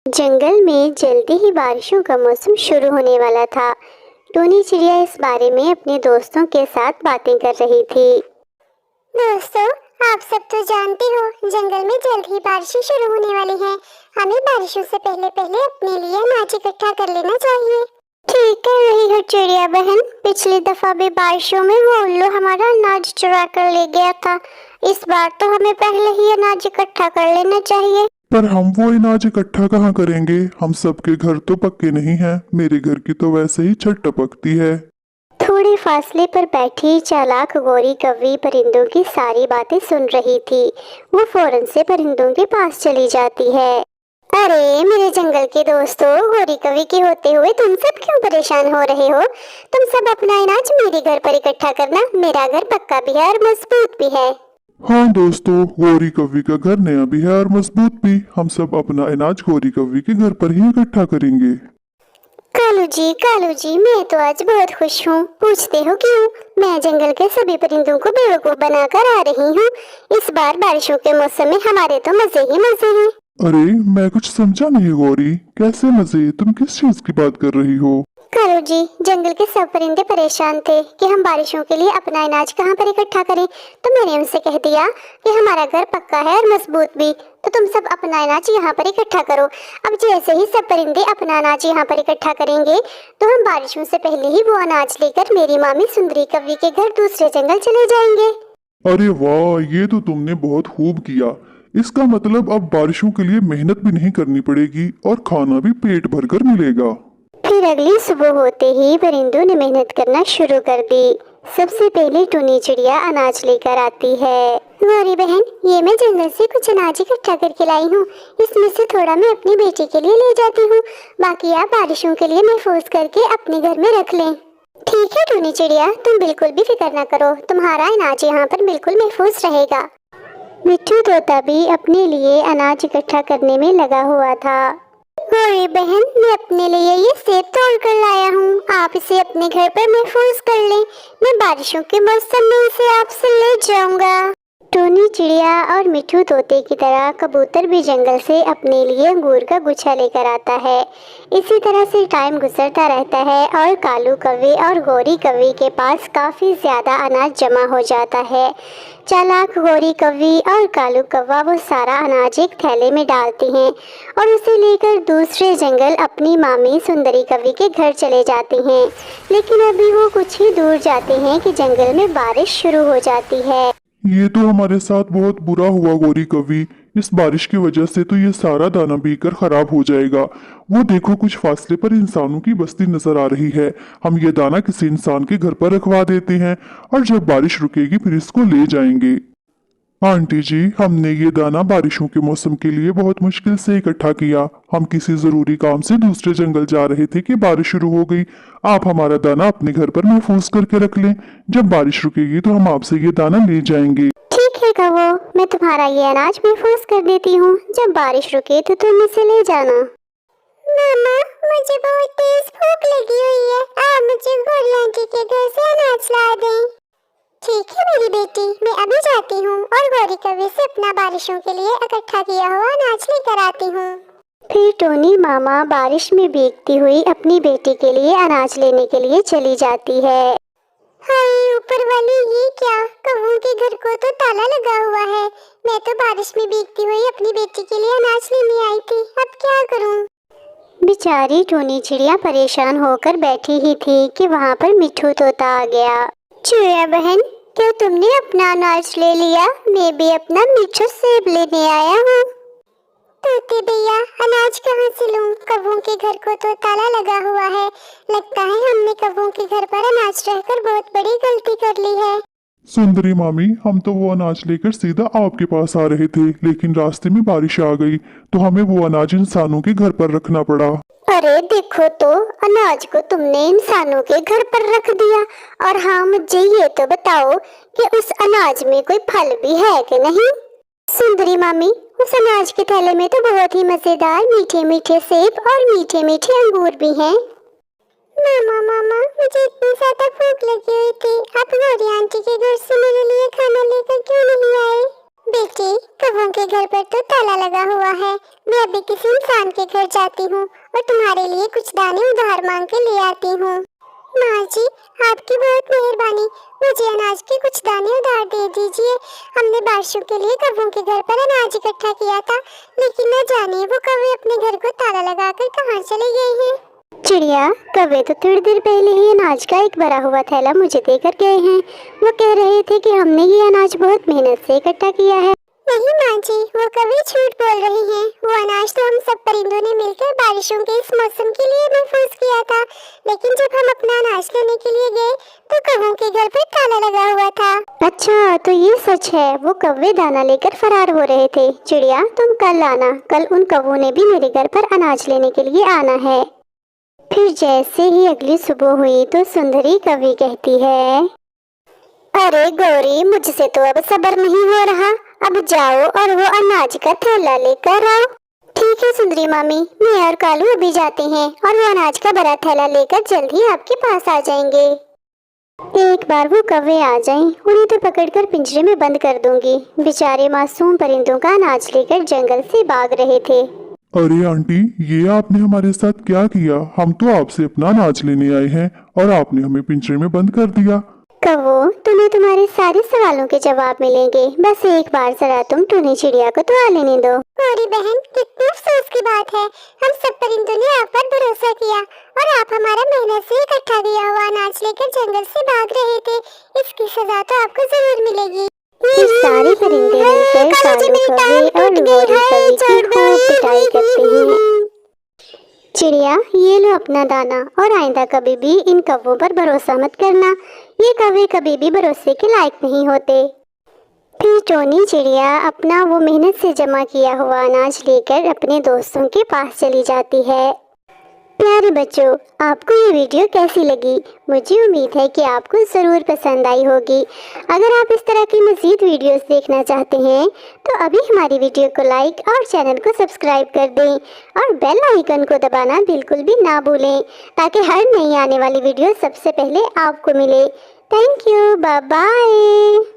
जंगल में जल्दी ही बारिशों का मौसम शुरू होने वाला था। टूनी चिड़िया इस बारे में अपने दोस्तों के साथ बातें कर रही थी। दोस्तों, आप सब तो जानते हो जंगल में जल्द ही बारिशें शुरू होने वाली हैं। हमें बारिशों से पहले पहले अपने लिए अनाज इकट्ठा कर लेना चाहिए। ठीक कह रही हो चिड़िया बहन, पिछली दफा भी बारिशों में वो उल्लू हमारा अनाज चुरा कर ले गया था। इस बार तो हमें पहले ही अनाज इकट्ठा कर लेना चाहिए। पर हम वो अनाज इकट्ठा कहाँ करेंगे? हम सबके घर तो पक्के नहीं हैं। मेरे घर की तो वैसे ही छत टपकती है। थोड़े फासले पर बैठी चालाक गोरी कौवी परिंदों की सारी बातें सुन रही थी। वो फौरन से परिंदों के पास चली जाती है। अरे मेरे जंगल के दोस्तों, गोरी कौवी के होते हुए तुम सब क्यों परेशान हो रहे हो? तुम सब अपना अनाज मेरे घर पर इकट्ठा करना। मेरा घर पक्का भी है और मजबूत भी है। हाँ दोस्तों, गोरी कौवी का घर नया भी है और मजबूत भी। हम सब अपना अनाज गोरी कौवी के घर पर ही इकट्ठा करेंगे। कालू जी, मैं तो आज बहुत खुश हूँ। पूछते हो क्यों? मैं जंगल के सभी परिंदों को बेवकूफ बनाकर आ रही हूँ। इस बार बारिशों के मौसम में हमारे तो मजे ही मजे हैं। अरे मैं कुछ समझा नहीं गौरी, कैसे मजे? तुम किस चीज की बात कर रही हो? कालू जी, जंगल के सब परिंदे परेशान थे कि हम बारिशों के लिए अपना अनाज कहाँ पर इकट्ठा करें। तो मैंने उनसे कह दिया कि हमारा घर पक्का है और मजबूत भी, तो तुम सब अपना अनाज यहाँ पर इकट्ठा करो। अब जैसे ही सब परिंदे अपना अनाज यहाँ पर इकट्ठा करेंगे तो हम बारिशों से पहले ही वो अनाज लेकर मेरी मामी सुंदरी कौवी के घर दूसरे जंगल चले जाएंगे। अरे वाह, ये तो तुमने बहुत खूब किया। इसका मतलब अब बारिशों के लिए मेहनत भी नहीं करनी पड़ेगी और खाना भी पेट भरकर मिलेगा। फिर अगली सुबह होते ही परिंदों ने मेहनत करना शुरू कर दी। सबसे पहले टूनी चिड़िया अनाज लेकर आती है। गौरी बहन, ये मैं जंगल से कुछ अनाज इकट्ठा करके लाई हूँ। इसमें से थोड़ा मैं अपनी बेटी के लिए ले जाती हूँ, बाकी आप बारिशों के लिए महफूज करके अपने घर में रख लें। ठीक है टूनी चिड़िया, तुम बिल्कुल भी फिक्र न करो, तुम्हारा अनाज यहाँ पर बिल्कुल महफूज रहेगा। मिट्ठू तोता भी अपने लिए अनाज इकट्ठा करने में लगा हुआ था। गौरी बहन, मैं अपने लिए ये सेब तोड़ कर लाया हूँ। आप इसे अपने घर पर महफूज कर लें। मैं बारिशों के मौसम में इसे आपसे ले जाऊंगा। टूनी चिड़िया और मिट्ठू तोते की तरह कबूतर भी जंगल से अपने लिए अंगूर का गुच्छा लेकर आता है। इसी तरह से टाइम गुजरता रहता है और कालू कौवे और गोरी कौवी के पास काफ़ी ज़्यादा अनाज जमा हो जाता है। चालाक गोरी कौवी और कालू कौवा वो सारा अनाज एक थैले में डालते हैं और उसे लेकर दूसरे जंगल अपनी मामी सुंदरी कौवी के घर चले जाते हैं। लेकिन अभी वो कुछ ही दूर जाते हैं कि जंगल में बारिश शुरू हो जाती है। ये तो हमारे साथ बहुत बुरा हुआ गोरी कवि। इस बारिश की वजह से तो ये सारा दाना भीगकर खराब हो जाएगा। वो देखो, कुछ फासले पर इंसानों की बस्ती नजर आ रही है। हम ये दाना किसी इंसान के घर पर रखवा देते हैं और जब बारिश रुकेगी फिर इसको ले जाएंगे। आंटी जी, हमने ये दाना बारिशों के मौसम के लिए बहुत मुश्किल से इकट्ठा किया। हम किसी जरूरी काम से दूसरे जंगल जा रहे थे कि बारिश शुरू हो गई। आप हमारा दाना अपने घर पर महफूज करके रख लें। जब बारिश रुकेगी तो हम आपसे ये दाना ले जाएंगे। ठीक है कहो, मैं तुम्हारा ये अनाज महफूज कर देती हूँ। जब बारिश रुके तो तुम इसे ले जाना। मामा, मुझे बहुत तेज भूख लगी हुई है। आप मुझे गोरी आंटी के घर से अनाज ला दें। ठीक है मेरी बेटी, मैं अभी जाती हूँ और गोरी कौवी से अपना बारिशों के लिए इकट्ठा किया हुआ अनाज लेकर आती हूँ। फिर टोनी मामा बारिश में भीगती हुई अपनी बेटी के लिए अनाज लेने के लिए चली जाती है। हाय ऊपर वाली, ये क्या? कौवों के घर को तो ताला लगा हुआ है। मैं तो बारिश में भीगती हुई अपनी बेटी के लिए अनाज लेने आई थी। अब क्या करूँ? बेचारी टूनी चिड़िया परेशान होकर बैठी ही थी कि वहाँ पर मिट्ठू तोता आ गया। चिड़िया बहन, क्या तुमने अपना अनाज ले लिया? मैं भी अपना मीठा सेब लेने आया हूँ। तोते भैया, अनाज कहाँ से लूं? कौवों के घर को तो ताला लगा हुआ है। लगता है हमने कौवों के घर पर अनाज रहकर बहुत बड़ी गलती कर ली है। सुंदरी मामी, हम तो वो अनाज लेकर सीधा आपके पास आ रहे थे, लेकिन रास्ते में बारिश आ गई तो हमें वो अनाज इंसानों के घर पर रखना पड़ा। अरे देखो तो, अनाज को तुमने इंसानों के घर पर रख दिया। और हाँ, मुझे ये तो बताओ कि उस अनाज में कोई फल भी है कि नहीं? सुंदरी मामी, उस अनाज के थैले में तो बहुत ही मजेदार मीठे मीठे सेब और मीठे मीठे अंगूर भी हैं। मामा, मुझे इतनी ज्यादा भूख लगी हुई थी। आप गोरी आंटी के घर से मेरे लिए खाना लेकर क्यों नहीं आए? बेटी, कौवों के घर पर तो ताला लगा हुआ है। मैं अभी किसी इंसान के घर जाती हूँ और तुम्हारे लिए कुछ दाने उधार मांग के ले आती हूँ। माँ जी, आपकी बहुत मेहरबानी, मुझे अनाज के कुछ दाने उधार दे दीजिए। हमने बारिशों के लिए कौवों के घर पर अनाज इकट्ठा किया था, लेकिन न जाने वो कौवे अपने घर को ताला लगाकर कहाँ चले गए हैं। चिड़िया, कौवे तो थोड़ी देर पहले ही अनाज का एक भरा हुआ थैला मुझे देकर गए हैं। वो कह रहे थे कि हमने ये अनाज बहुत मेहनत से इकट्ठा किया है। नहीं माँ जी, वो कभी झूठ बोल रही हैं। वो अनाज तो हम सब परिंदों ने मिलकर बारिशों के इस मौसम के लिए महफूज किया था, लेकिन जब हम अपना अनाज लेने के लिए गए तो कौवों के घर पर ताला लगा हुआ था। अच्छा, तो ये सच है? वो कौवे दाना लेकर फरार हो रहे थे। चिड़िया, तुम कल आना, कल उन कौवों ने भी मेरे घर पर अनाज लेने के लिए आना है। फिर जैसे ही अगली सुबह हुई तो सुंदरी कौवी कहती है, अरे गौरी, मुझसे तो अब सब्र नहीं हो रहा। अब जाओ और वो अनाज का थैला लेकर आओ। ठीक है सुंदरी मामी, मैं और कालू अभी जाते हैं और वो अनाज का बड़ा थैला लेकर जल्द ही आपके पास आ जाएंगे। एक बार वो कौवे आ जाएं, उन्हें तो पकड़कर पिंजरे में बंद कर दूंगी। बेचारे मासूम परिंदों का अनाज लेकर जंगल से भाग रहे थे। अरे आंटी, ये आपने हमारे साथ क्या किया? हम तो आपसे अपना अनाज लेने आए हैं और आपने हमें पिंजरे में बंद कर दिया। कौवो, तुम्हें तुम्हारे सारे सवालों के जवाब मिलेंगे। बस एक बार जरा तुम टूनी चिड़िया को तो आ लेने दो। गौरी बहन, कितने अफसोस की बात है। हम सब परिंदों ने आप पर भरोसा किया और आप हमारा मेहनत से इकट्ठा किया हुआ अनाज लेकर जंगल से भाग रहे थे। इसकी सजा तो आपको जरूर मिलेगी। ये सारे परिंदे मिलकर कालू कौवे और गौरी कौवे की खूब पिटाई करते हैं। चिड़िया, ये लो अपना दाना और आइंदा कभी भी इन कौवों पर भरोसा मत करना। ये कौवे कभी भी भरोसे के लायक नहीं होते। फिर टोनी चिड़िया अपना वो मेहनत से जमा किया हुआ अनाज लेकर अपने दोस्तों के पास चली जाती है। प्यारे बच्चों, आपको ये वीडियो कैसी लगी? मुझे उम्मीद है कि आपको ज़रूर पसंद आई होगी। अगर आप इस तरह की मज़ीद वीडियोस देखना चाहते हैं तो अभी हमारी वीडियो को लाइक और चैनल को सब्सक्राइब कर दें और बेल आइकन को दबाना बिल्कुल भी ना भूलें, ताकि हर नई आने वाली वीडियो सबसे पहले आपको मिले। Thank you, bye bye.